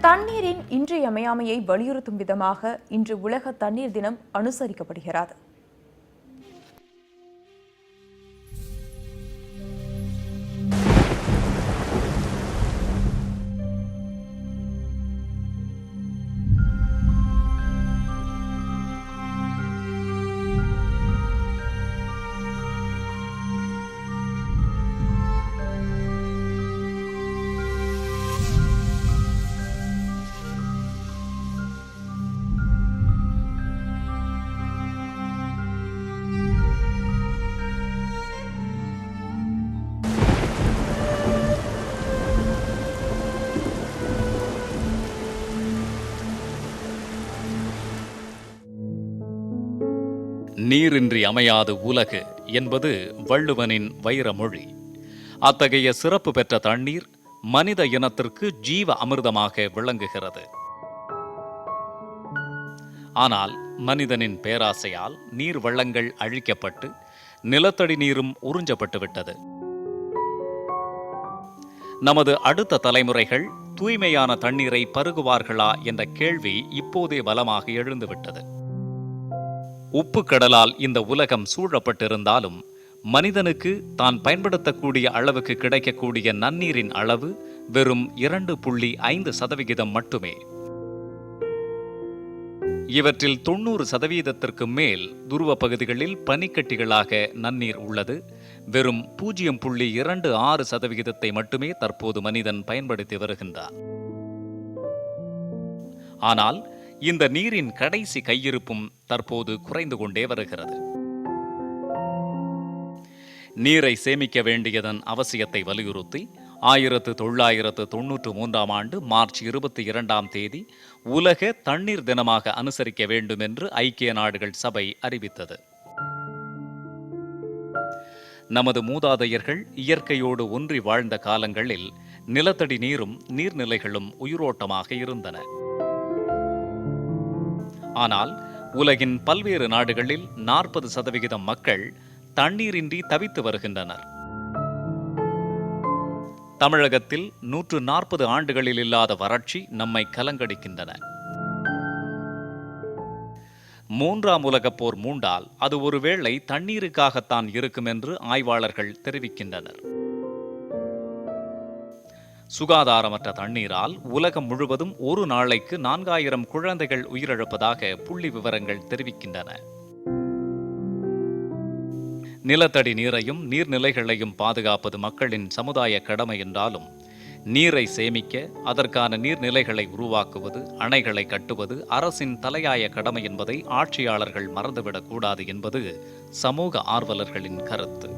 தண்ணீரின் இன்றியமையாமையை வலியுறுத்தும் விதமாக இன்று உலக தண்ணீர் தினம் அனுசரிக்கப்படுகிறது. நீரின்றி அமையாது உலகு என்பது வள்ளுவனின் வைரமொழி. அத்தகைய சிறப்பு பெற்ற தண்ணீர் மனித இனத்திற்கு ஜீவ அமிர்தமாக விளங்குகிறது. ஆனால் மனிதனின் பேராசையால் நீர் வளங்கள் அழிக்கப்பட்டு நிலத்தடி நீரும் உறிஞ்சப்பட்டு விட்டது. நமது அடுத்த தலைமுறைகள் தூய்மையான தண்ணீரை பருகுவார்களா என்ற கேள்வி இப்போதே பலமாக எழுந்துவிட்டது. உப்பு கடலால் இந்த உலகம் சூழப்பட்டிருந்தாலும் மனிதனுக்கு தான் பயன்படுத்தக்கூடிய அளவுக்கு கிடைக்கக்கூடிய நன்னீரின் அளவு வெறும் 2.5% மட்டுமே. இவற்றில் 90% மேல் துருவ பகுதிகளில் பனிக்கட்டிகளாக நன்னீர் உள்ளது. வெறும் 0.26% மட்டுமே தற்போது மனிதன் பயன்படுத்தி வருகின்றார். ஆனால் இந்த நீரின் கடைசி கையிருப்பும் தற்போது குறைந்து கொண்டே வருகிறது. நீரை சேமிக்க வேண்டியதன் அவசியத்தை வலியுறுத்தி 1993 ஆண்டு மார்ச் 22ஆம் தேதி உலக தண்ணீர் தினமாக அனுசரிக்க வேண்டும் என்று ஐக்கிய நாடுகள் சபை அறிவித்தது. நமது மூதாதையர்கள் இயற்கையோடு ஒன்றி வாழ்ந்த காலங்களில் நிலத்தடி நீரும் நீர்நிலைகளும் உயிரோட்டமாக இருந்தன. ஆனால் உலகின் பல்வேறு நாடுகளில் 40% மக்கள் தண்ணீரின்றி தவித்து வருகின்றனர். தமிழகத்தில் 140 ஆண்டுகளில் இல்லாத வறட்சி நம்மை கலங்கடிக்கின்றன. 3ஆம் உலகப் போர் மூண்டால் அது ஒருவேளை தண்ணீருக்காகத்தான் இருக்கும் என்று ஆய்வாளர்கள் தெரிவிக்கின்றனர். சுகாதாரமற்ற தண்ணீரால் உலகம் முழுவதும் ஒரு நாளைக்கு 4000 குழந்தைகள் உயிரிழப்பதாக புள்ளி விவரங்கள் தெரிவிக்கின்றன. நிலத்தடி நீரையும் நீர்நிலைகளையும் பாதுகாப்பது மக்களின் சமுதாய கடமை என்றாலும் நீரை சேமிக்க அதற்கான நீர்நிலைகளை உருவாக்குவது, அணைகளை கட்டுவது அரசின் தலையாய கடமை என்பதை ஆட்சியாளர்கள் மறந்துவிடக் கூடாது என்பது சமூக ஆர்வலர்களின் கருத்து.